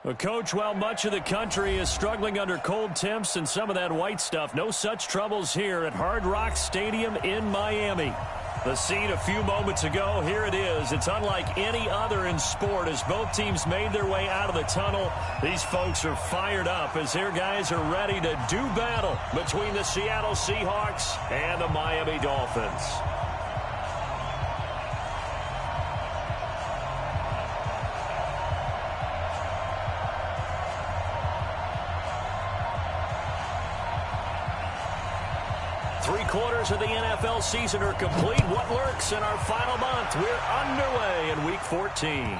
Well, Coach, while much of the country is struggling under cold temps and some of that white stuff, no such troubles here at Hard Rock Stadium in Miami. The scene a few moments ago, here it is. It's unlike any other in sport as both teams made their way out of the tunnel. These folks are fired up as their guys are ready to do battle between the Seattle Seahawks and the Miami Dolphins. Three-quarters of the NFL season are complete. What lurks in our final month? We're underway in Week 14.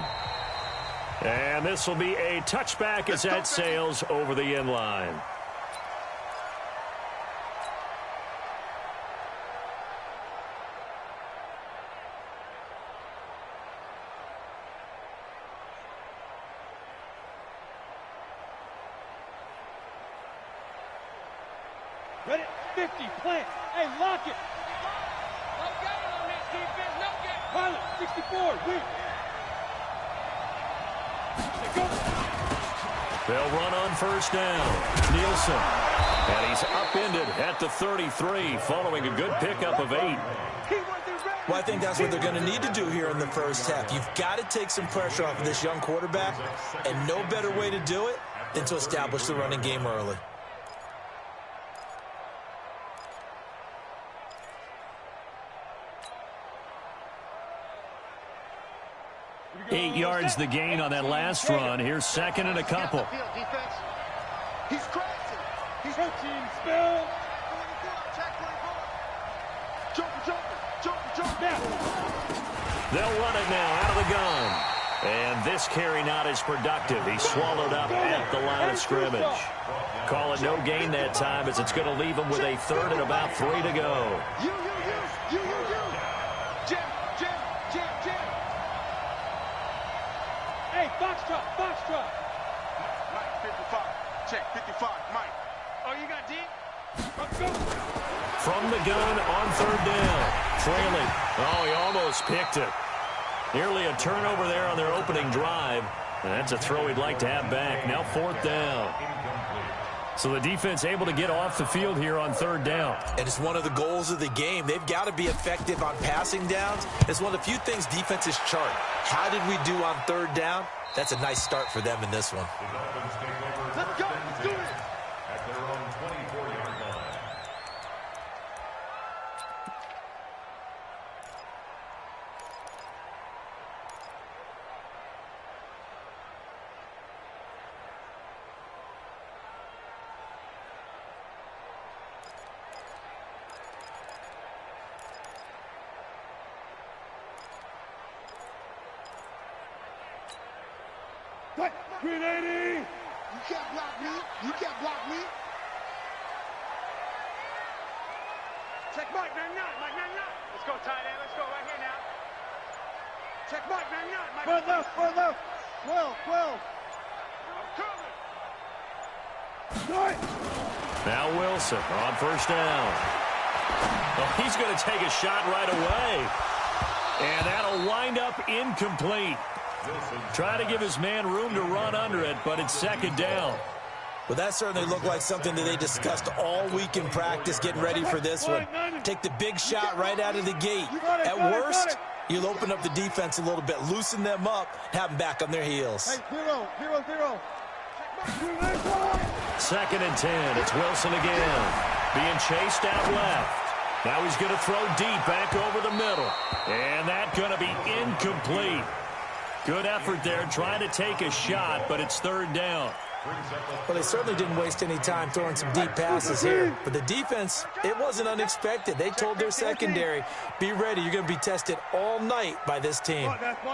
And this will be a touchback as that sails over the end line. Ready? 50, plant. Hey, lock it. No game on this defense, no game. Pilot, 64, win. They'll run on first down. Nielsen. And he's upended at the 33 following a good pickup of 8. Well, I think that's what they're going to need to do here in the first half. You've got to take some pressure off of this young quarterback, and no better way to do it than to establish the running game early. 8 yards the gain on that last run. Here's second and a couple. He's crazy. He's routine spill. Jump now. They'll run it now out of the gun. And this carry not as productive. He's swallowed up at the line of scrimmage. Call it no gain that time as it's going to leave him with a third and about 3 to go. You. Jim. Hey, foxtrot. Mike, 55. Check, 55. Mike. Oh, you got D? Let's go. From the gun on third down. Trailing. Oh, he almost picked it. Nearly a turnover there on their opening drive. And that's a throw he'd like to have back. Now fourth down. So the defense able to get off the field here on third down. And it's one of the goals of the game. They've got to be effective on passing downs. It's one of the few things defenses chart. How did we do on third down? That's a nice start for them in this one. Let's go. Let's do it. At their own 24-yard line. What? 380. You can't block me. Check Mike, 99. Let's go, tight end. Let's go right here now. Check Mike, 99. Far left. 12. I'm coming. Right. Now Wilson on first down. Well, he's going to take a shot right away. And that'll wind up incomplete. Try to give his man room to run under it, but it's second down. Well, that certainly looked like something that they discussed all week in practice getting ready for this one. Take the big shot right out of the gate. At worst, you'll open up the defense a little bit, loosen them up, have them back on their heels. Hey, 0. Second and 10. It's Wilson again. Being chased out left. Now he's going to throw deep back over the middle. And that's going to be incomplete. Good effort there trying to take a shot, but it's third down. Well, they certainly didn't waste any time throwing some deep passes here. But the defense, it wasn't unexpected. They told their secondary, be ready. You're going to be tested all night by this team. One left. That's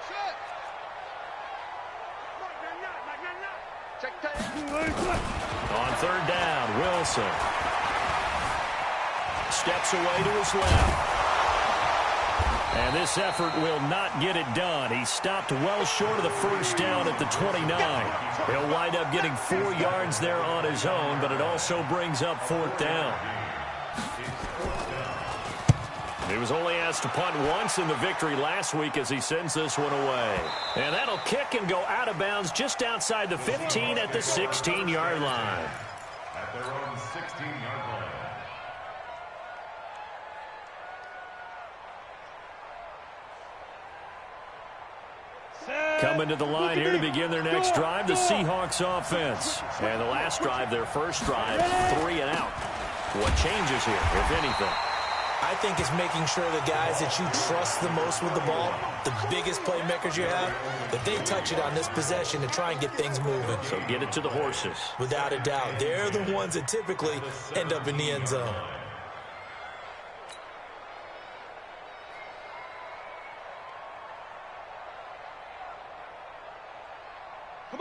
it. Mike, 99. Check tight end. On third down, Wilson steps away to his left. And this effort will not get it done. He stopped well short of the first down at the 29. He'll wind up getting 4 yards there on his own, but it also brings up fourth down. He was only asked to punt once in the victory last week as he sends this one away. And that'll kick and go out of bounds just outside the 15 at the 16-yard line. At their own 16-yard line. Coming to the line here to begin their next drive, the Seahawks offense. And the last drive, their first drive, 3 and out. What changes here, if anything? I think it's making sure the guys that you trust the most with the ball, the biggest playmakers you have, that they touch it on this possession to try and get things moving. So get it to the horses. Without a doubt. They're the ones that typically end up in the end zone.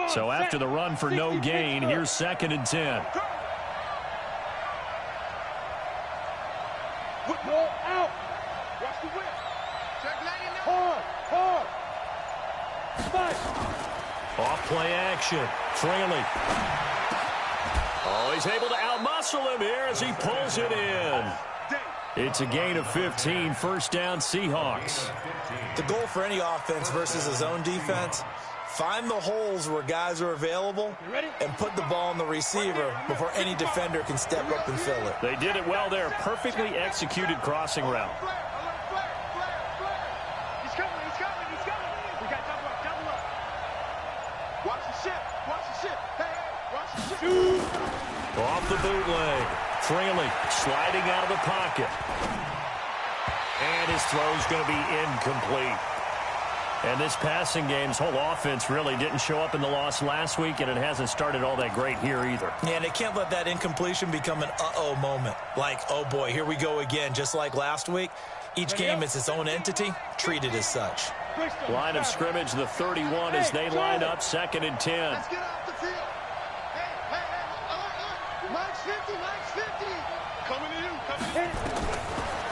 So after the run for no gain, here's 2nd and 10. Football out. Watch the whip. Check lane now. Hard. Spike. Off play action. Fraley. Oh, he's able to outmuscle him here as he pulls it in. It's a gain of 15, first down Seahawks. The goal for any offense versus a zone defense, find the holes where guys are available and put the ball in the receiver before any defender can step up and fill it. They did it well there. Perfectly executed crossing route. He's coming. We got double up. Watch the ship. Hey, watch the ship. Off the bootleg. Fraley sliding out of the pocket. And his throw's going to be incomplete. And this passing game's whole offense really didn't show up in the loss last week, and it hasn't started all that great here either. Yeah, and they can't let that incompletion become an uh-oh moment. Like, oh boy, here we go again, just like last week. Each game is its own entity, treated as such. Line of scrimmage, the 31 as they line up, 2nd and 10. Let's get off the field. Hey, alert. Line's 50. Coming to you.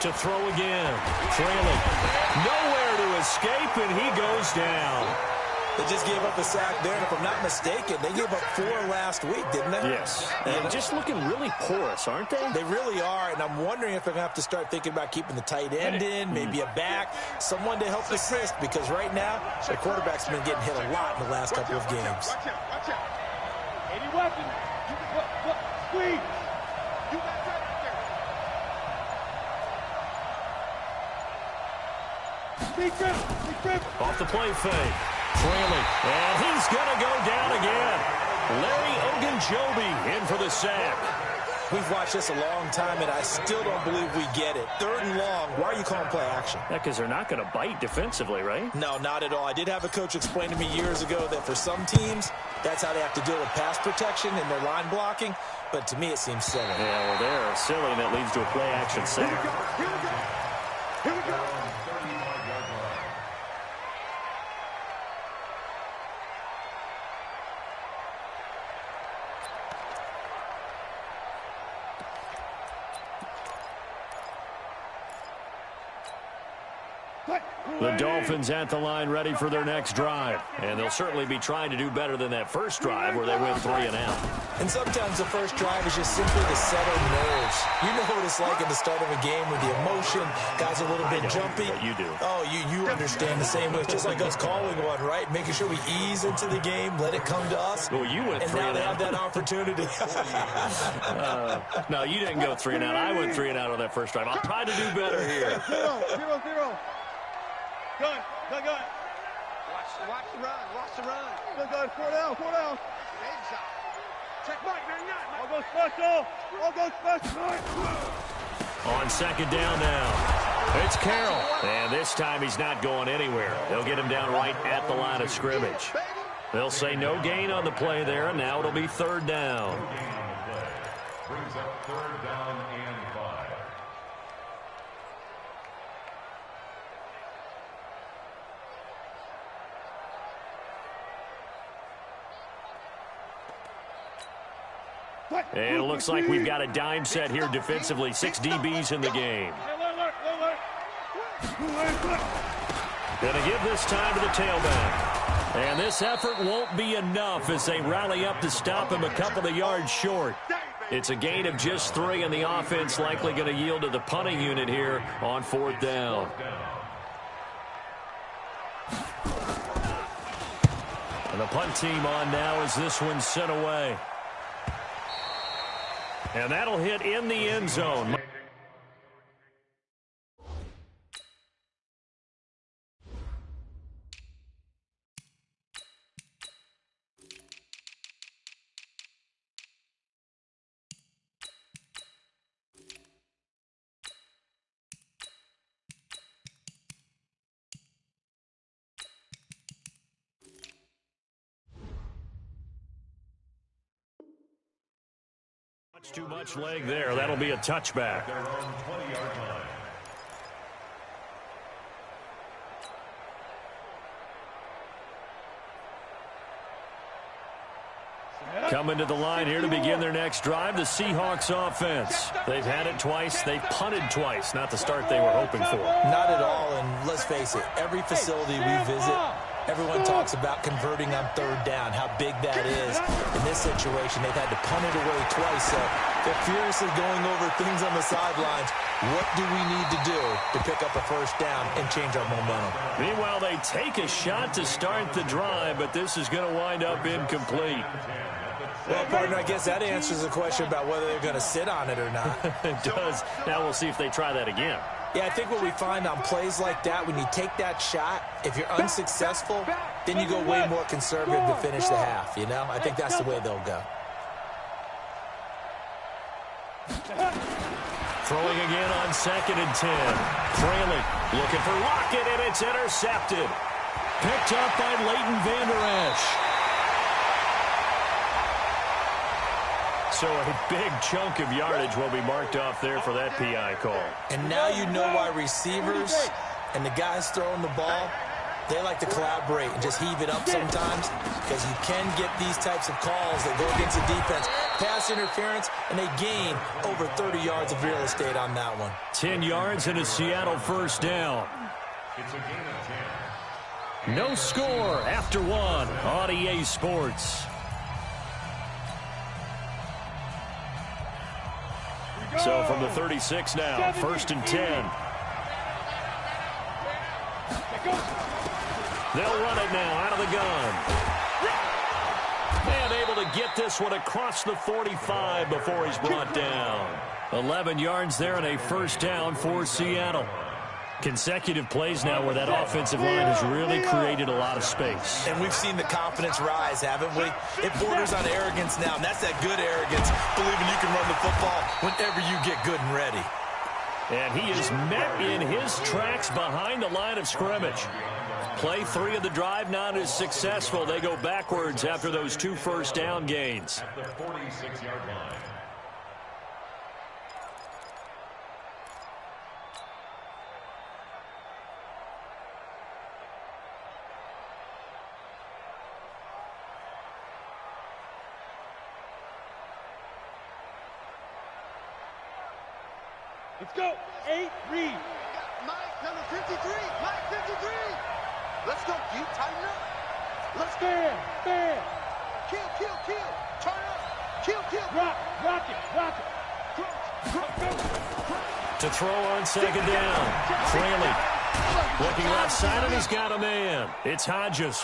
To throw again. Fraley. Nowhere to escape, and he goes down. They just gave up a sack there, and if I'm not mistaken, they gave up 4 last week, didn't they? Yes. And just looking really porous, aren't they? They really are, and I'm wondering if they're going to have to start thinking about keeping the tight end in, maybe a back, someone to help assist, because right now, their quarterback's been getting hit a lot in the last couple of games. Watch out. Any weapon. Squeeze. You got that out there. Speed grip. Off the play fake. Fraley. And he's going to go down again. Larry Ogunjobi in for the sack. We've watched this a long time, and I still don't believe we get it. 3rd and long, why are you calling play action? Yeah, because they're not going to bite defensively, right? No, not at all. I did have a coach explain to me years ago that for some teams, that's how they have to deal with pass protection and their line blocking, but to me it seems silly. Yeah, well, they're silly, and that leads to a play action sack. Here we go. The Dolphins at the line ready for their next drive. And they'll certainly be trying to do better than that first drive where they went 3 and out. And sometimes the first drive is just simply to settle nerves. You know what it's like at the start of a game with the emotion. Guys are a little bit jumpy. But you do. Oh, you understand the same way. It's just like us calling one, right? Making sure we ease into the game, let it come to us. Well, you went 3 and now and they out. have that opportunity. No, you didn't go 3 and out. I went 3 and out on that first drive. I'll try to do better here. 0. Gun. Watch the run. Gun. 4 down. Check Mike. I'll go special. On 2nd down now. It's Carroll. And this time he's not going anywhere. They'll get him down right at the line of scrimmage. They'll say no gain on the play there, and now it'll be 3rd down. Brings up 3rd down and 5. And it looks like we've got a dime set here defensively. 6 DBs in the game. Going to give this time to the tailback. And this effort won't be enough as they rally up to stop him a couple of yards short. It's a gain of just 3, and the offense likely going to yield to the punting unit here on 4th down. And the punt team on now as this one's sent away. And that'll hit in the end zone. Too much leg there. That'll be a touchback. Their own 20-yard line. Coming to the line here to begin their next drive, the Seahawks offense. They've had it twice. They've punted twice. Not the start they were hoping for. Not at all, and let's face it, every facility we visit, everyone talks about converting on 3rd down, how big that is. In this situation, they've had to punt it away twice, so they're furiously going over things on the sidelines. What do we need to do to pick up a 1st down and change our momentum? Meanwhile, they take a shot to start the drive, but this is going to wind up incomplete. Well, partner, I guess that answers the question about whether they're going to sit on it or not. It does. Now we'll see if they try that again. Yeah, I think what we find on plays like that, when you take that shot, if you're unsuccessful, then you go way more conservative to finish the half, you know? I think that's the way they'll go. Throwing again on 2nd and 10. Trailing, looking for Lockett, and it's intercepted. Picked up by Leighton Vander Esch. So a big chunk of yardage will be marked off there for that PI call. And now you know why receivers and the guys throwing the ball, they like to collaborate and just heave it up sometimes, because you can get these types of calls that go against the defense. Pass interference, and they gain over 30 yards of real estate on that one. 10 yards and a Seattle 1st down. It's a gain of 10. No score after 1 on EA Sports. So from the 36 now, 1st and 10. They'll run it now out of the gun. And able to get this one across the 45 before he's brought down. 11 yards there and a 1st down for Seattle. Consecutive plays now where that offensive line has really created a lot of space. And we've seen the confidence rise, haven't we? It borders on arrogance now, and that's that good arrogance, believing you can run the football whenever you get good and ready. And he is met in his tracks behind the line of scrimmage. Play 3 of the drive not as successful. They go backwards after those 2 1st down gains. At the 46-yard line. Let's go. 8, read. Mike, number 53. Mike, 53. Let's go, Q. Tighten up. Let's go. Stand. Kill. Turn up. Kill. Rock it. To throw on 2nd down. Fraley looking left side, and he's got a man. It's Hodges.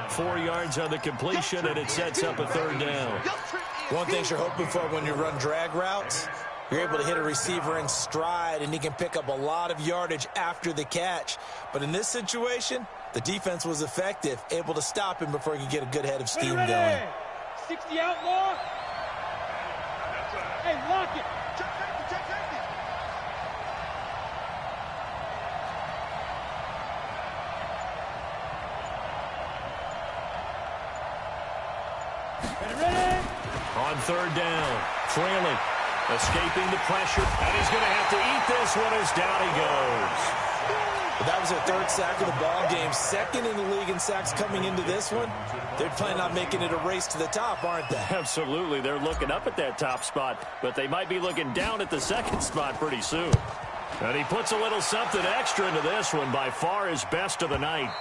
4 yards on the completion, and it sets up a 3rd down. One thing you're hoping for when you run drag routes, you're able to hit a receiver in stride, and he can pick up a lot of yardage after the catch. But in this situation, the defense was effective, able to stop him before he could get a good head of steam going. 60 outlaw. Hey, lock it. Check safety. Ready. On 3rd down, Fraley escaping the pressure, and he's going to have to eat this one as down he goes. But that was their 3rd sack of the ball game, 2nd in the league in sacks coming into this one. They're planning on making it a race to the top, aren't they? Absolutely. They're looking up at that top spot, but they might be looking down at the 2nd spot pretty soon. And he puts a little something extra into this one, by far his best of the night.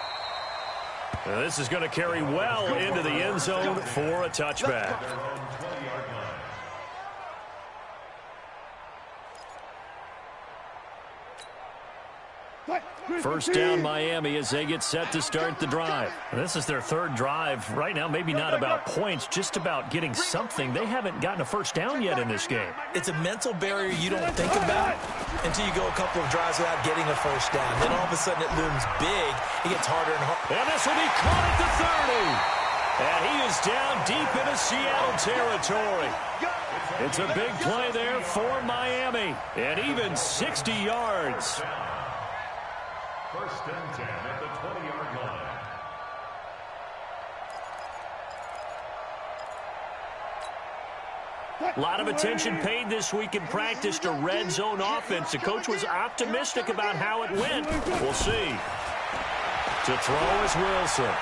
And this is going to carry well into the end zone for a touchback. First down Miami as they get set to start the drive. This is their third drive. Right now, maybe not about points, just about getting something. They haven't gotten a first down yet in this game. It's a mental barrier you don't think about until you go a couple of drives without getting a first down. Then all of a sudden it looms big. It gets harder and harder. And this will be caught at the 30. And he is down deep into Seattle territory. It's a big play there for Miami. And even 60 yards. First and 10 at the 20-yard line. A lot of attention paid this week in practice to red zone offense. The coach was optimistic about how it went. We'll see. To throw is Wilson.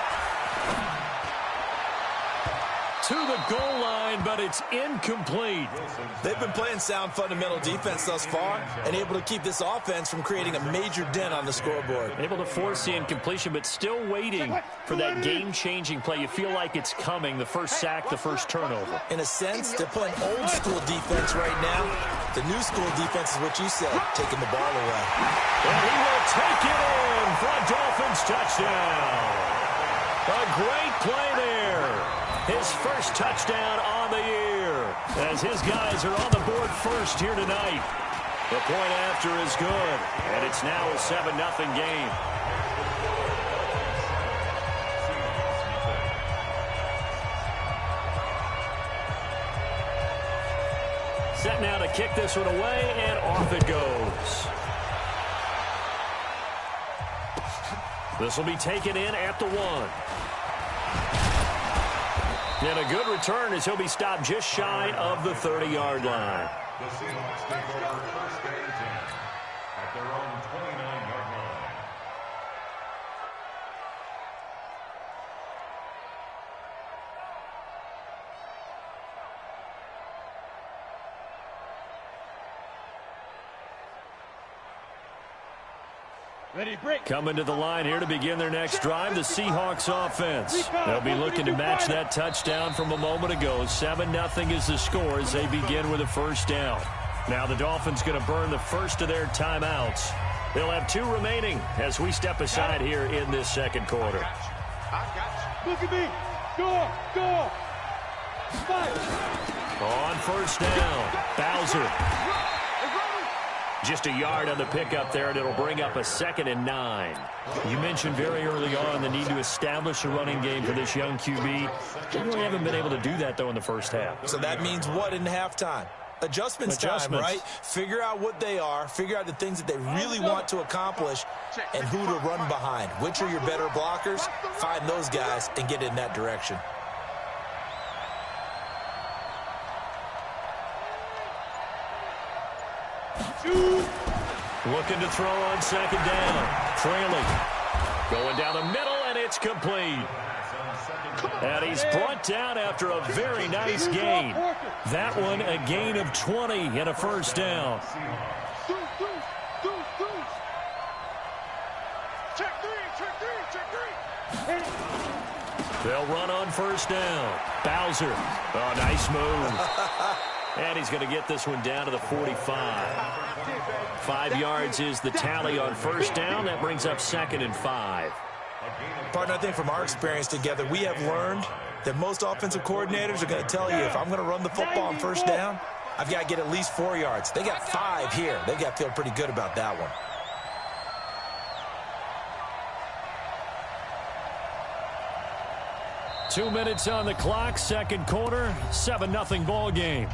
To the goal line, but it's incomplete. They've been playing sound fundamental defense thus far and able to keep this offense from creating a major dent on the scoreboard. Able to force the incompletion, but still waiting for that game-changing play. You feel like it's coming, the first sack, the first turnover. In a sense, they're playing old-school defense right now. The new-school defense is what you said, taking the ball away. And he will take it in for a Dolphins touchdown. A great play there. His first touchdown on the year as his guys are on the board first here tonight. The point after is good, and it's now a 7-0 game. Set now to kick this one away, and off it goes. This will be taken in at the 1. And a good return as he'll be stopped just shy of the 30-yard line. The Seahawks take over first and 10 at their own 29-yard line. Ready, break. Coming to the line here to begin their next drive, the Seahawks offense. They'll be looking to match that touchdown from a moment ago. 7-0 is the score as they begin with a first down. Now the Dolphins going to burn the first of their timeouts. They'll have 2 remaining as we step aside here in this second quarter. Look at me. Go. Fight. On first down, Bowser. Just a yard on the pickup there, and it'll bring up a 2nd and 9. You mentioned very early on the need to establish a running game for this young QB. They really haven't been able to do that, though, in the first half. So that means what in halftime? Adjustments time, right? Figure out what they are, figure out the things that they really want to accomplish, and who to run behind. Which are your better blockers? Find those guys and get in that direction. Looking to throw on second down. Trailing. Going down the middle, and it's complete. And he's brought down after a very nice gain. That one a gain of 20 and a first down. Check three. They'll run on first down. Bowser. Oh, nice move. And he's going to get this one down to the 45. 5 yards is the tally on first down. That brings up 2nd and 5. Partner, I think from our experience together, we have learned that most offensive coordinators are going to tell you, if I'm going to run the football on first down, I've got to get at least 4 yards. They got 5 here. They got to feel pretty good about that one. Two minutes on the clock, second quarter, 7-0 ball game.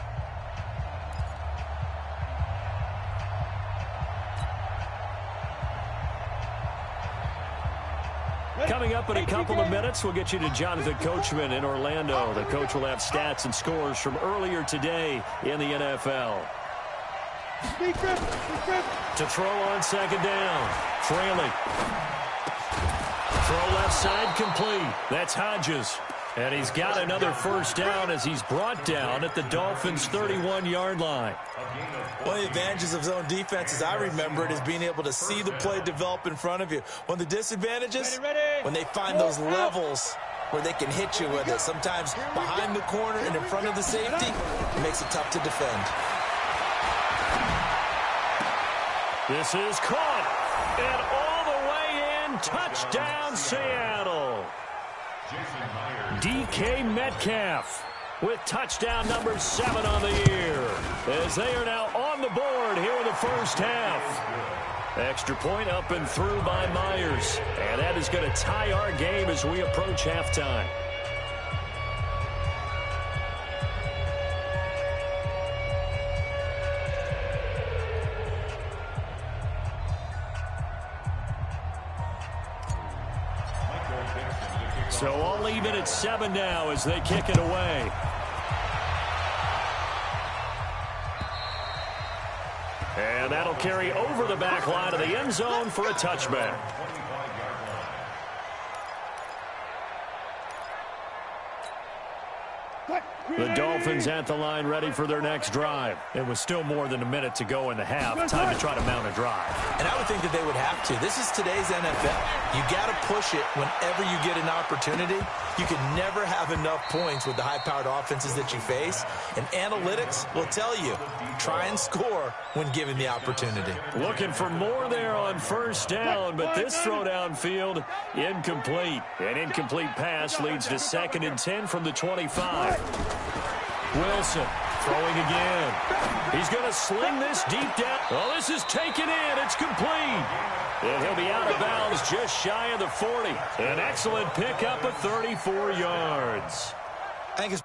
Coming up in a couple of minutes, we'll get you to Jonathan Coachman in Orlando. The coach will have stats and scores from earlier today in the NFL. To throw on second down. Trailing. Throw left side complete. That's Hodges. And he's got another first down as he's brought down at the Dolphins' 31-yard line. One of the advantages of zone defense, as I remember it, is being able to see the play develop in front of you. One of the disadvantages, when they find those levels where they can hit you with it. Sometimes behind the corner and in front of the safety, it makes it tough to defend. This is caught. And all the way in, touchdown Seattle. DK Metcalf with touchdown number 7 on the year, as they are now on the board here in the first half. Extra point up and through by Myers. And that is going to tie our game as we approach halftime. So all even at 7 now as they kick it away. And that'll carry over the back line of the end zone for a touchback. The Dolphins at the line ready for their next drive. It was still more than a minute to go in the half. Time to try to mount a drive. And I would think that they would have to. This is today's NFL. You got to push it whenever you get an opportunity. You can never have enough points with the high-powered offenses that you face. And analytics will tell you, try and score when given the opportunity. Looking for more there on first down, but this throw downfield incomplete. An incomplete pass leads to 2nd and 10 from the 25. Wilson throwing again. He's going to sling this deep down. Oh, this is taken in. It's complete. And he'll be out of bounds just shy of the 40. An excellent pickup of 34 yards. I think it's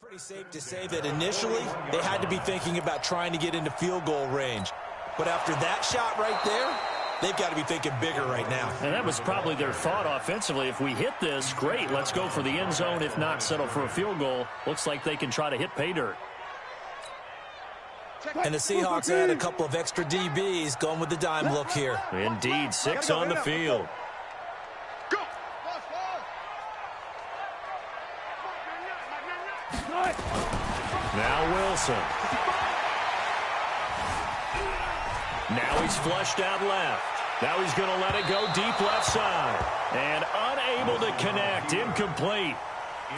pretty safe to say that initially they had to be thinking about trying to get into field goal range. But after that shot right there, they've got to be thinking bigger right now. And that was probably their thought offensively. If we hit this, great. Let's go for the end zone. If not, settle for a field goal. Looks like they can try to hit pay dirt. And the Seahawks add a couple of extra DBs going with the dime look here. Indeed, 6 on the field. Go! Now Wilson. Now he's flushed out left. Now he's going to let it go deep left side. And unable to connect. Incomplete.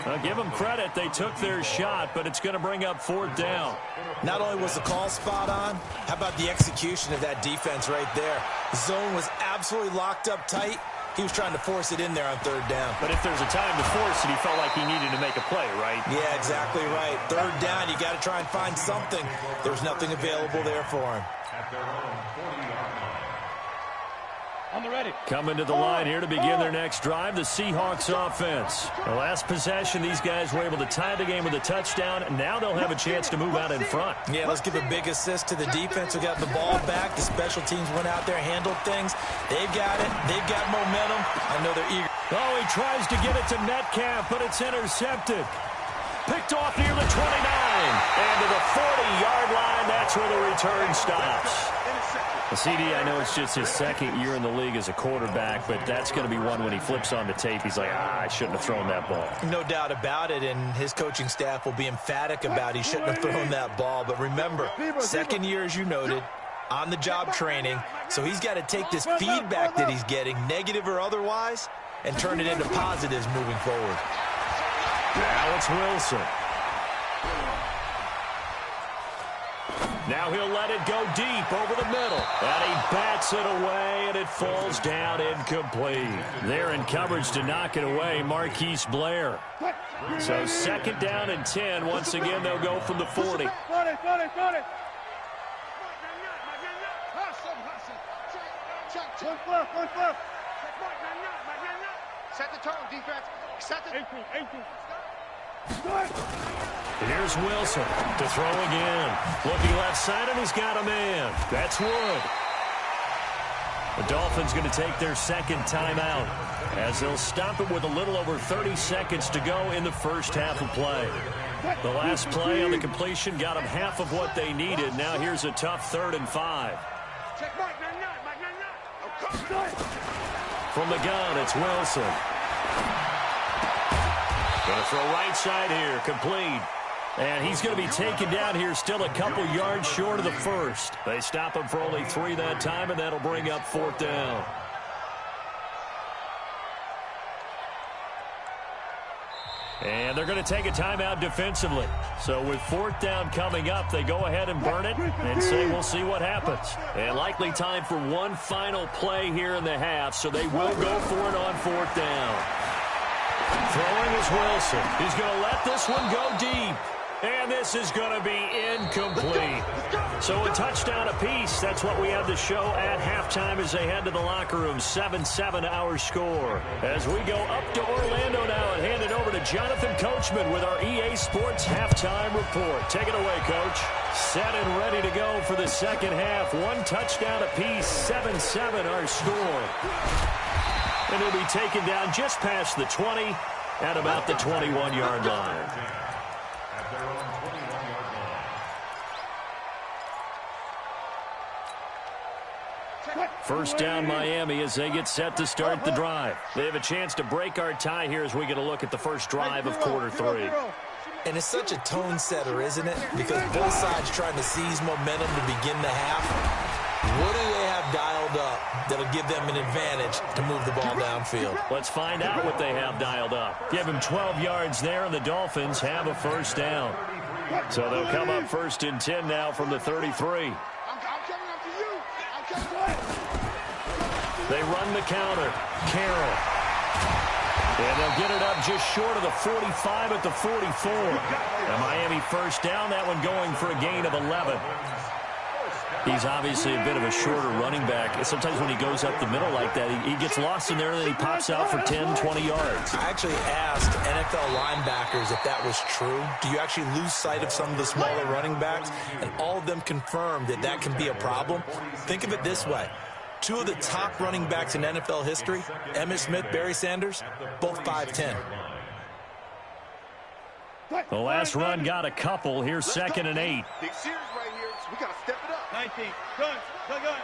I'll give them credit. They took their shot, but it's going to bring up 4th down. Not only was the call spot on, how about the execution of that defense right there? The zone was absolutely locked up tight. He was trying to force it in there on 3rd down. But if there's a time to force it, he felt like he needed to make a play, right? Yeah, exactly right. 3rd down, you got to try and find something. There's nothing available there for him. At their own 40-yard line. On the ready. Coming to the line here to begin their next drive, the Seahawks offense. The last possession, these guys were able to tie the game with a touchdown, and now they'll have a chance to move out in front. Yeah, let's give a big assist to the defense who got the ball back. The special teams went out there, handled things. They've got it. They've got momentum. I know they're eager. Oh, he tries to get it to Metcalf, but it's intercepted. Picked off near the 29. And to the 40-yard line, that's where the return stops. CD, I know it's just his 2nd year in the league as a quarterback, but that's going to be one when he flips on the tape. He's like, I shouldn't have thrown that ball. No doubt about it, and his coaching staff will be emphatic about he shouldn't have thrown that ball. But remember, 2nd year, as you noted, on-the-job training, so he's got to take this feedback that he's getting, negative or otherwise, and turn it into positives moving forward. Now it's Wilson. Now he'll let it go deep over the middle. And he bats it away, and it falls down incomplete. They're in coverage to knock it away, Marquise Blair. So 2nd down and 10. Once again, they'll go from the 40. Got it. One left. Set the tone, defense. Set the... 18. Here's Wilson to throw again. Looking left side, and he's got a man. That's Wood. The Dolphins going to take their 2nd timeout as they'll stop it with a little over 30 seconds to go in the first half of play. The last play on the completion got them half of what they needed. Now here's a tough 3rd and 5. Check Mike, 9-9. From the gun, it's Wilson. Going to throw right side here, complete. And he's going to be taken down here, still a couple yards short of the 1st. They stop him for only 3 that time, and that'll bring up 4th down. And they're going to take a timeout defensively. So with fourth down coming up, they go ahead and burn it and say we'll see what happens. And likely time for one final play here in the half, so they will go for it on fourth down. Throwing is Wilson. He's going to let this one go deep. And this is going to be incomplete. So a touchdown apiece. That's what we have to show at halftime as they head to the locker room. 7-7 our score. As we go up to Orlando now and hand it over to Jonathan Coachman with our EA Sports halftime report. Take it away, Coach. Set and ready to go for the second half. One touchdown apiece. 7-7 our score. And he'll be taken down just past the 20 at about the 21-yard line. First down Miami as they get set to start the drive. They have a chance to break our tie here as we get a look at the first drive of quarter three. And it's such a tone setter, isn't it? Because both sides trying to seize momentum to begin the half. What do they have dialed up that'll give them an advantage to move the ball downfield? Let's find out what they have dialed up. Give them 12 yards there, and the Dolphins have a first down. So they'll come up first and 10 now from the 33. They run the counter. Carroll. And they'll get it up just short of the 45 at the 44. A Miami first down, that one going for a gain of 11. He's obviously a bit of a shorter running back. Sometimes when he goes up the middle like that, he gets lost in there and then he pops out for 10, 20 yards. I actually asked NFL linebackers if that was true. Do you actually lose sight of some of the smaller running backs? And all of them confirmed that that can be a problem. Think of it this way. Two of the top running backs in NFL history, Emmitt Smith, Barry Sanders, both 5'10". The last run got a couple. Here's second and 8. Big series right here, so we got to step it up. 19. Gun. Gun, gun.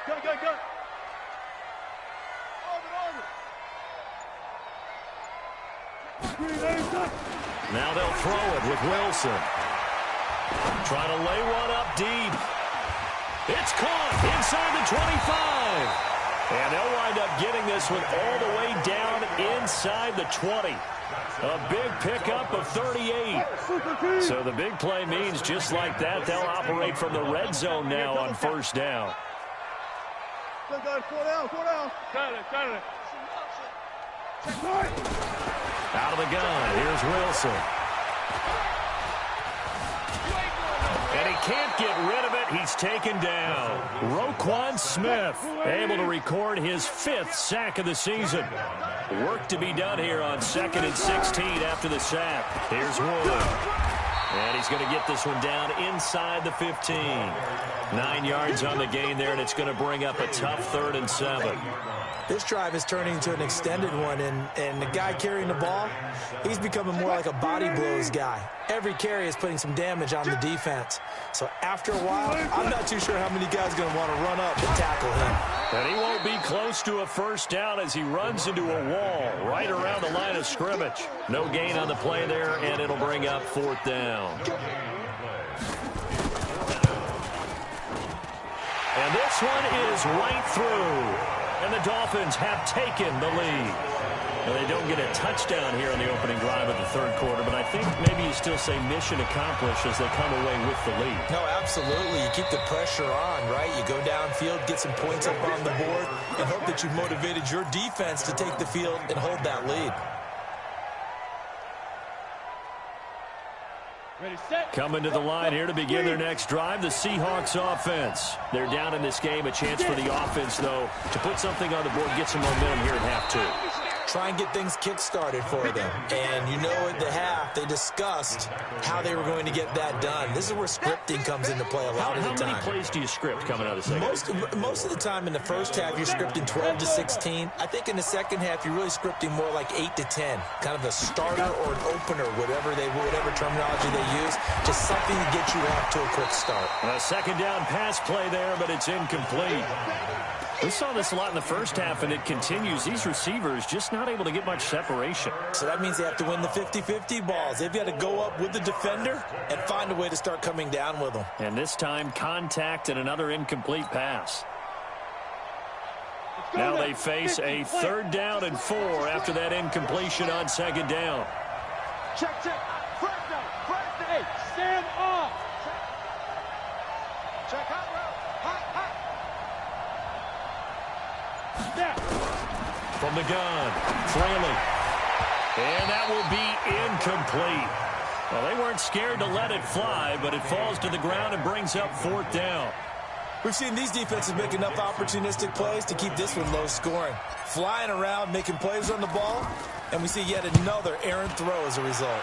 Gun, gun, gun. Now they'll throw it with Wilson. Trying to lay one up deep. It's caught inside the 25. And they'll wind up getting this one all the way down inside the 20. A big pickup of 38. So the big play means just like that, they'll operate from the red zone now on first down. Out of the gun, here's Wilson. And he can't get rid of it. He's taken down. Roquan Smith able to record his 5th sack of the season. Work to be done here on 2nd and 16 after the sack. Here's Wood. And he's going to get this one down inside the 15. 9 yards on the gain there, and it's going to bring up a tough 3rd and 7. This drive is turning into an extended one, and the guy carrying the ball, he's becoming more like a body blows guy. Every carry is putting some damage on the defense. So after a while, I'm not too sure how many guys are going to want to run up and tackle him. And he won't be close to a first down as he runs into a wall right around the line of scrimmage. No gain on the play there, and it'll bring up 4th down. And this one is right through. And the Dolphins have taken the lead. And they don't get a touchdown here in the opening drive of the 3rd quarter, but I think maybe you still say mission accomplished as they come away with the lead. No, absolutely. You keep the pressure on, right? You go downfield, get some points up on the board, and hope that you've motivated your defense to take the field and hold that lead. Ready, set. Coming to the line here to begin their next drive, the Seahawks offense. They're down in this game. A chance for the offense, though, to put something on the board, get some momentum here at half 2. Try and get things kick-started for them. And you know at the half, they discussed how they were going to get that done. This is where scripting comes into play a lot of the time. How many plays do you script coming out of the second? Most of the time in the first half, you're scripting 12 to 16. I think in the second half, you're really scripting more like 8 to 10. Kind of a starter or an opener, whatever terminology they use. Just something to get you off to a quick start. A second down pass play there, but it's incomplete. We saw this a lot in the first half, and it continues. These receivers just not able to get much separation. So that means they have to win the 50-50 balls. They've got to go up with the defender and find a way to start coming down with them. And this time, contact and another incomplete pass. Now they face a 3rd down and 4 after that incompletion on 2nd down. Check. First down. Hey, stand off. Check hot route. Hot. Snap. From the gun, trailing. And that will be incomplete. Well, they weren't scared to let it fly, but it falls to the ground and brings up 4th down. We've seen these defenses make enough opportunistic plays to keep this one low scoring. Flying around, making plays on the ball, and we see yet another errant throw as a result.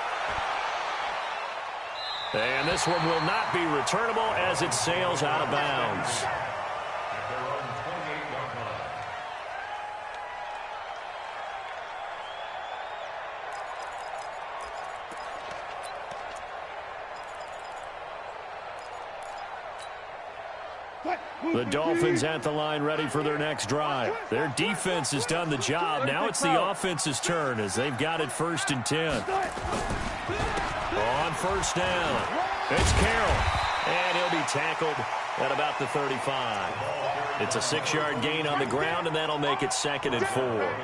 And this one will not be returnable as it sails out of bounds. The Dolphins at the line ready for their next drive. Their defense has done the job. Now it's the offense's turn as they've got it 1st and 10. On 1st down, it's Carroll. And he'll be tackled at about the 35. It's a 6-yard gain on the ground, and that'll make it 2nd and 4.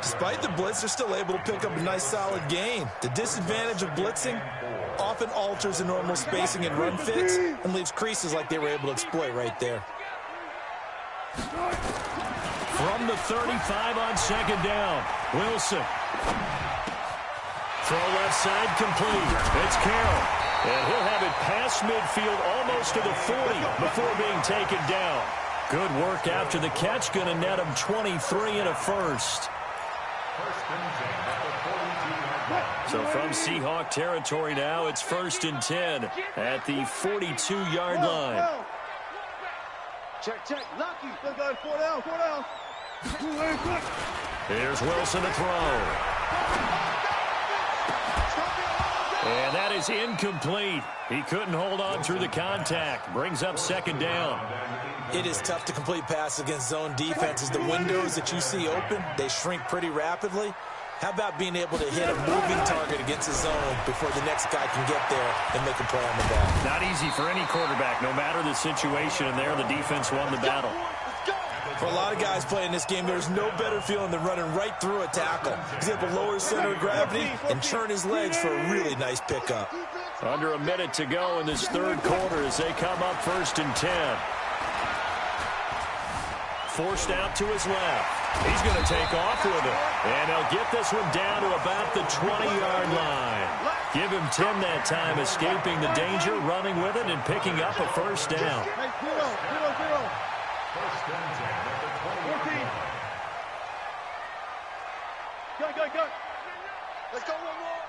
Despite the blitz, they're still able to pick up a nice solid gain. The disadvantage of blitzing often alters the normal spacing and run fits and leaves creases like they were able to exploit right there. From the 35 on 2nd down, Wilson. Throw left side complete. It's Carroll. And he'll have it past midfield almost to the 40 before being taken down. Good work after the catch. Going to net him 23 and a first. So from Seahawk territory now, it's 1st and 10 at the 42-yard line. Check. Lucky. Still got 4 down. Here's Wilson to throw. And that is incomplete. He couldn't hold on through the contact. Brings up 2nd down. It is tough to complete passes against zone defenses. The windows that you see open, they shrink pretty rapidly. How about being able to hit a moving target against a zone before the next guy can get there and make a play on the ball? Not easy for any quarterback. No matter the situation, and there the defense won the battle. For a lot of guys playing this game, there's no better feeling than running right through a tackle. He's able to lower his center of gravity and churn his legs for a really nice pickup. Under a minute to go in this 3rd quarter as they come up 1st and 10. Forced out to his left. He's going to take off with it. And he'll get this one down to about the 20-yard line. Give him 10 that time, escaping the danger, running with it, and picking up a 1st down. Hey, 0. First and 10 at the 20. 14. Go. Let's go one more.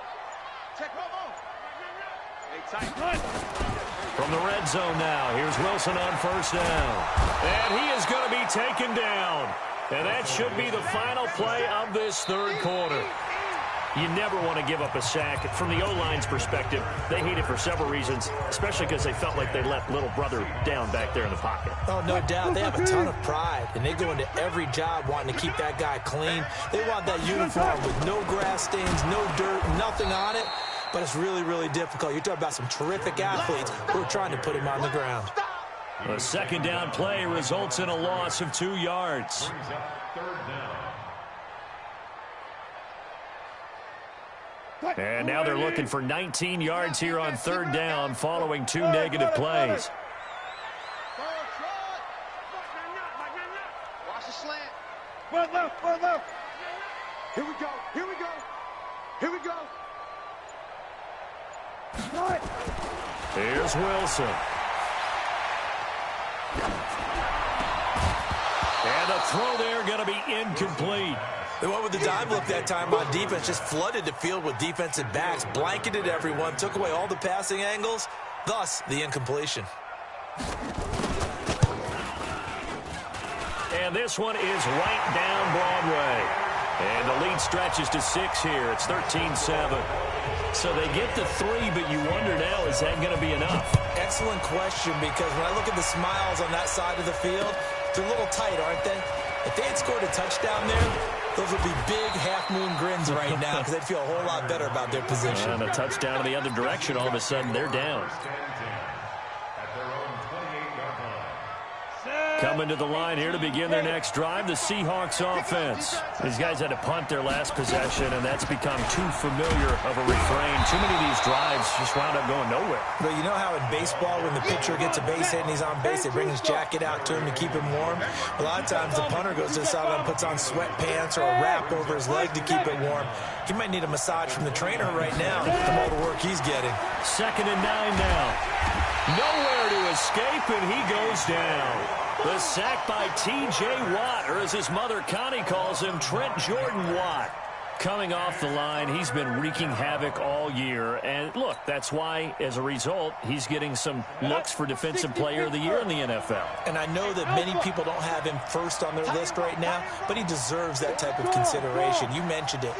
Check one more. Hey, tight. From the red zone now, here's Wilson on 1st down. And he is going to be taken down. And that should be the final play of this 3rd quarter. You never want to give up a sack. From the O-line's perspective, they hate it for several reasons, especially because they felt like they let little brother down back there in the pocket. Oh, no doubt. They have a ton of pride, and they go into every job wanting to keep that guy clean. They want that uniform with no grass stains, no dirt, nothing on it. But it's really, really difficult. You're talking about some terrific athletes who are trying to put him on the ground. A 2nd down play results in a loss of 2 yards. Brings up 3rd down. And now they're looking for 19 yards here on 3rd down following 2 negative plays. Watch the slant. One left. Here we go. Here's Wilson. And the throw there going to be incomplete. They went with the dime look that time on defense, just flooded the field with defensive backs, blanketed everyone, took away all the passing angles, thus the incompletion. And this one is right down Broadway. And the lead stretches to 6 here. It's 13-7. So they get to 3, but you wonder now, is that going to be enough? Excellent question, because when I look at the smiles on that side of the field, they're a little tight, aren't they? If they had scored a touchdown there, those would be big half-moon grins right now because they'd feel a whole lot better about their position. And a touchdown in the other direction, all of a sudden they're down. At their own 28-yard line. Set. Coming to the line here to begin their next drive, the Seahawks offense. These guys had to punt their last possession, and that's become too familiar of a refrain. Too many of these drives just wound up going nowhere. But you know how in baseball, when the pitcher gets a base hit and he's on base, they bring his jacket out to him to keep him warm? A lot of times the punter goes to the sideline and puts on sweatpants or a wrap over his leg to keep it warm. He might need a massage from the trainer right now from all the work he's getting. 2nd and 9 now. Nowhere to escape, and he goes down. The sack by T.J. Watt, or as his mother Connie calls him, Trent Jordan Watt. Coming off the line, he's been wreaking havoc all year. And look, that's why, as a result, he's getting some looks for Defensive Player of the Year in the NFL. And I know that many people don't have him first on their list right now, but he deserves that type of consideration. You mentioned it.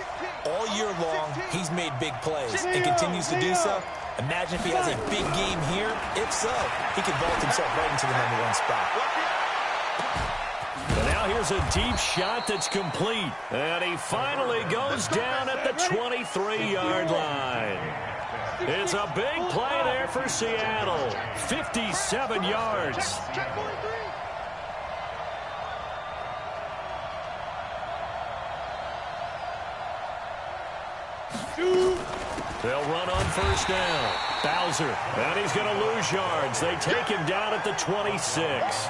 All year long, he's made big plays and continues to do so. Imagine if he has a big game here. If so, he could vault himself right into the #1 spot. And now here's a deep shot that's complete. And he finally goes down at the 23-yard line. It's a big play there for Seattle. 57 yards. They'll run on 1st down. Bowser, and he's going to lose yards. They take him down at the 26.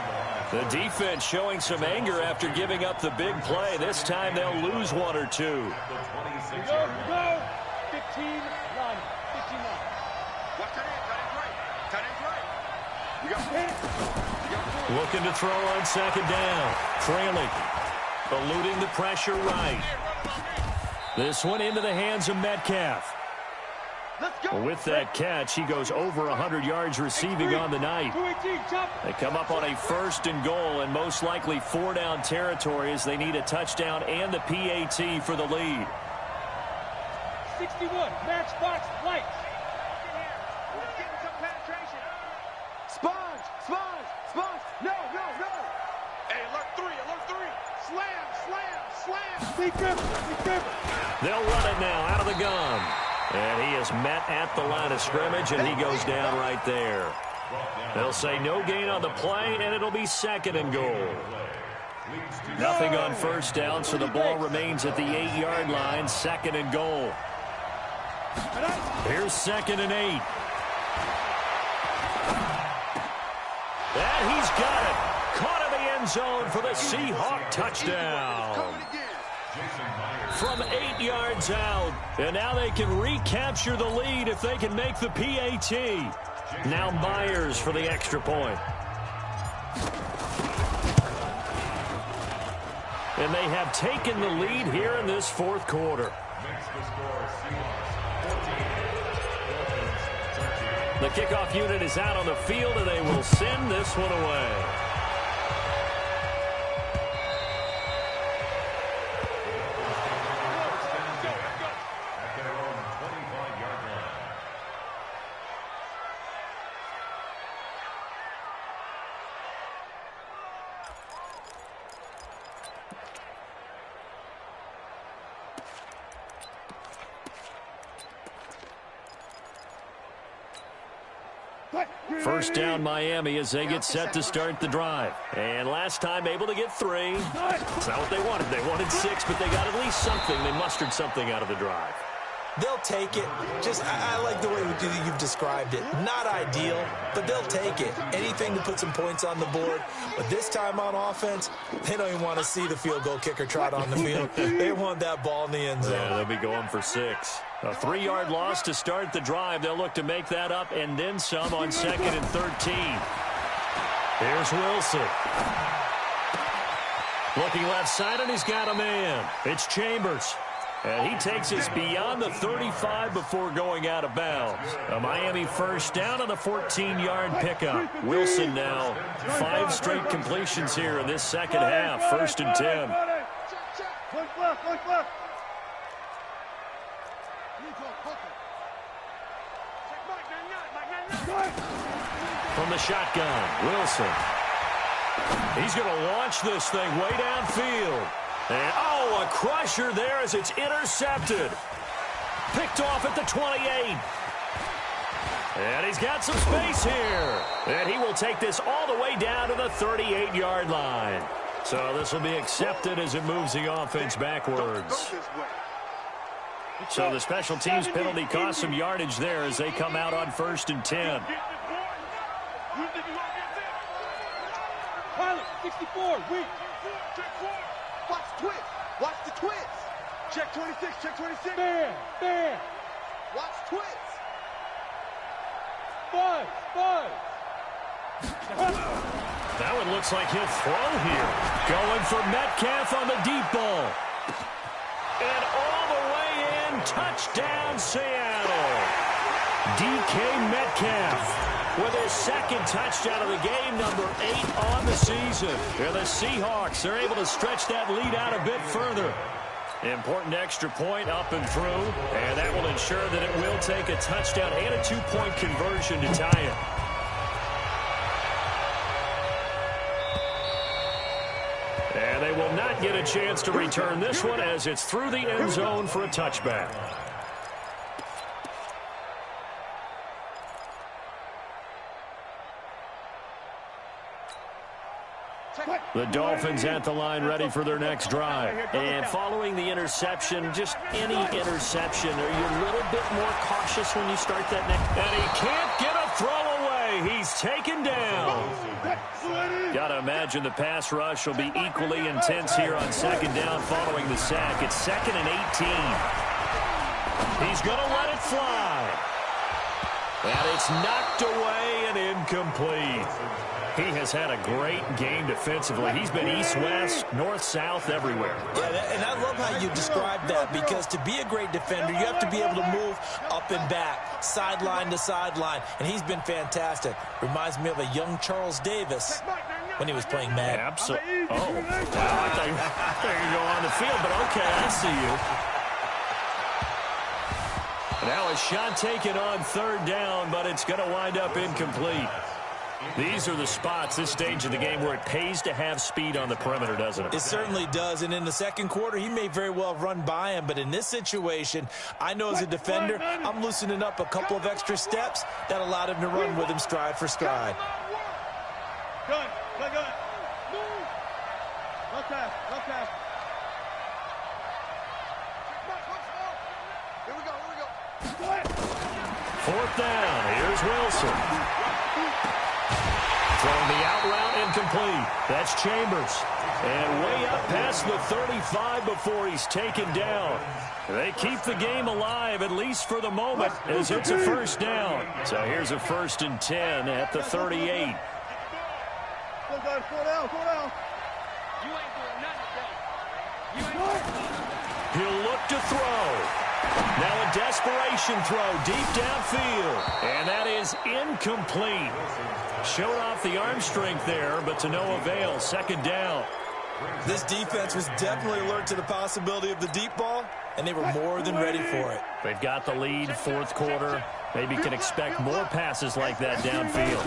The defense showing some anger after giving up the big play. This time they'll lose 1 or 2. Go. 15-9. 15-9. Watch that in. Tight end's right. You got it. Looking to throw on 2nd down. Trailing. Eluding the pressure right. This one into the hands of Metcalf. With that catch, he goes over 100 yards receiving on the night. They come up on a 1st and goal, and most likely 4-down territory as they need a touchdown and the PAT for the lead. 61, matchbox lights. We're getting some penetration. Sponge. No. Hey, alert 3. Slam. Be careful. They'll run it now out of the gun. And he is met at the line of scrimmage, and he goes down right there. They'll say no gain on the play, and it'll be 2nd and goal. Nothing on 1st down, so the ball remains at the 8-yard line, 2nd and goal. Here's 2nd and 8. And he's got it. Caught in the end zone for the Seahawk touchdown. From 8 yards out, and now they can recapture the lead if they can make the PAT. Now Myers for the extra point. And they have taken the lead here in this 4th quarter. The kickoff unit is out on the field, and they will send this one away. First down Miami as they get set to start the drive. And last time able to get 3. It's not what they wanted. They wanted 6, but they got at least something. They mustered something out of the drive. They'll take it. I like the way you've described it. Not ideal, but they'll take it. Anything to put some points on the board. But this time on offense, they don't even want to see the field goal kicker trot on the field. They want that ball in the end zone. Yeah, they'll be going for 6. A 3-yard loss to start the drive. They'll look to make that up and then some on 2nd and 13. Here's Wilson. Looking left side, and he's got a man. It's Chambers. And he takes us beyond the 35 before going out of bounds. A Miami first down on the 14-yard pickup. Wilson now 5 straight completions here in this second half. 1st and 10. Look left. From the shotgun, Wilson. He's going to launch this thing way downfield. And, a crusher there as it's intercepted. Picked off at the 28. And he's got some space here. And he will take this all the way down to the 38-yard line. So this will be accepted as it moves the offense backwards. So the special teams penalty cost some yardage there as they come out on 1st and 10. Pilot, 64, weak. Watch the twist. Watch the twist. Check 26, check 26. There. Watch twist. Buzz. That one looks like he'll throw here. Going for Metcalf on the deep ball. And all the way in, touchdown Seattle. DK Metcalf with his second touchdown of the game, number 8 on the season. And the Seahawks are able to stretch that lead out a bit further. Important extra point up and through, and that will ensure that it will take a touchdown and a 2-point conversion to tie it. And they will not get a chance to return this one as it's through the end zone for a touchback. The Dolphins at the line ready for their next drive. And following the interception, just any interception, are you a little bit more cautious when you start that next? And he can't get a throw away. He's taken down. Got to imagine the pass rush will be equally intense here on 2nd down following the sack. It's 2nd and 18. He's going to let it fly. And it's knocked away and incomplete. He has had a great game defensively. He's been east-west, north-south, everywhere. Yeah, and I love how you described that, because to be a great defender, you have to be able to move up and back, sideline to sideline, and he's been fantastic. Reminds me of a young Charles Davis when he was playing Madden. Absolutely. Oh, I thought you go on the field, but okay, I see you. Now a shot taken on 3rd down, but it's going to wind up incomplete. These are the spots, this stage of the game, where it pays to have speed on the perimeter, doesn't it? It certainly does, and in the 2nd quarter, he may very well run by him, but in this situation, I know as a defender, I'm loosening up a couple of extra steps that allowed him to run with him stride for stride. Gun. Move. Left half. Here we go. 4th down. Here's Wilson. Throwing the out route incomplete. That's Chambers. And way up past the 35 before he's taken down. They keep the game alive, at least for the moment, as it's a 1st down. So here's a 1st and 10 at the 38. Go down. You ain't doing nothing today. He'll look to throw. Now a desperation throw deep downfield. And that is incomplete. Showed off the arm strength there, but to no avail. 2nd down. This defense was definitely alert to the possibility of the deep ball, and they were more than ready for it. They've got the lead, 4th quarter. Maybe can expect more passes like that downfield.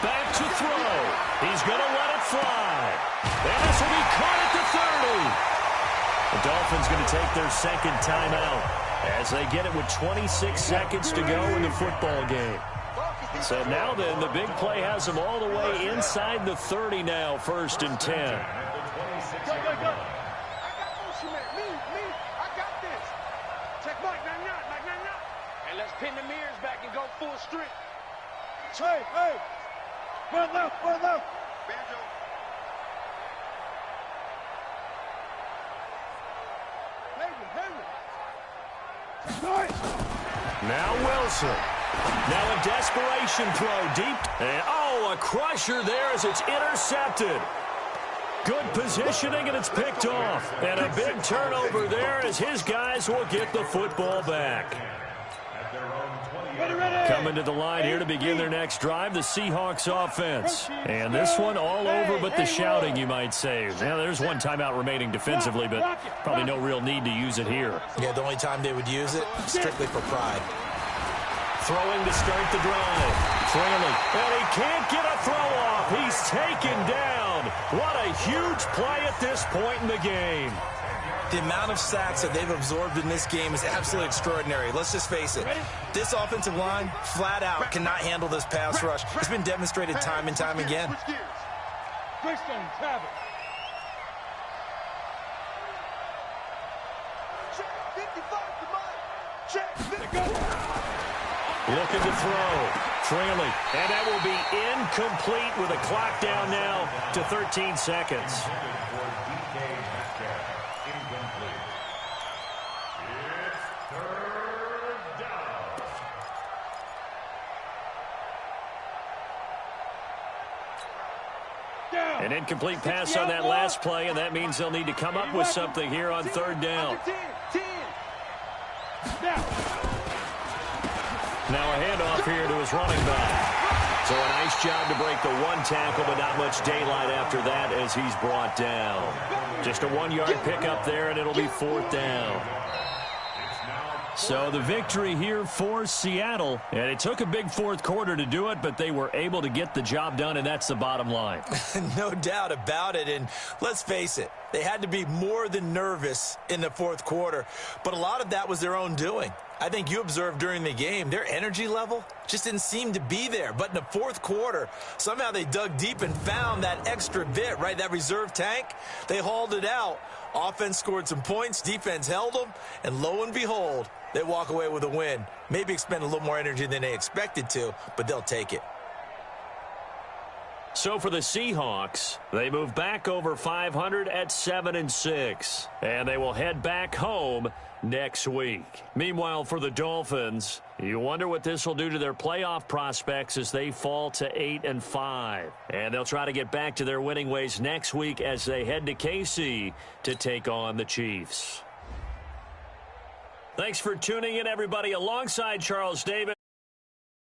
Back to throw. He's going to let it fly. And this will be caught at the 30. The Dolphins going to take their 2nd timeout as they get it with 26 seconds to go in the football game. So now then, the big play has them all the way inside the 30 now, 1st and 10. Go. I got motion, man. Me. I got this. Check Mike, not. And let's pin the mirrors back and go full strength. Hey. Run left. Banjo. Henry. Now Wilson. Now a desperation throw deep. And, a crusher there as it's intercepted. Good positioning, and it's picked off. And a big turnover there as his guys will get the football back. Coming to the line here to begin their next drive, the Seahawks offense. And this one all over but the shouting, you might say. Now, there's one timeout remaining defensively, but probably no real need to use it here. Yeah, the only time they would use it, strictly for pride. Throwing to start the drive. Trailing. And he can't get a throw off. He's taken down. What a huge play at this point in the game. The amount of sacks that they've absorbed in this game is absolutely extraordinary. Let's just face it. This offensive line, flat out, cannot handle this pass rush. It's been demonstrated time and time again. Looking to throw. Trailing. And that will be incomplete with a clock down now to 13 seconds. An incomplete pass on that last play, and that means they'll need to come up with something here on third down. Now a handoff here to his running back. So a nice job to break the one tackle, but not much daylight after that as he's brought down. Just a 1-yard pickup there, and it'll be fourth down. So the victory here for Seattle, and it took a big fourth quarter to do it, but they were able to get the job done, and that's the bottom line. No doubt about it, and let's face it, they had to be more than nervous in the fourth quarter, but a lot of that was their own doing. I think you observed during the game, their energy level just didn't seem to be there. But in the fourth quarter, somehow they dug deep and found that extra bit, right, that reserve tank. They hauled it out. Offense scored some points, defense held them, and lo and behold, they walk away with a win. Maybe expend a little more energy than they expected to, but they'll take it. So for the Seahawks, they move back over 500 at 7-6, and they will head back home next week. Meanwhile, for the Dolphins, you wonder what this will do to their playoff prospects as they fall to 8-5. And they'll try to get back to their winning ways next week as they head to KC to take on the Chiefs. Thanks for tuning in, everybody, alongside Charles Davis.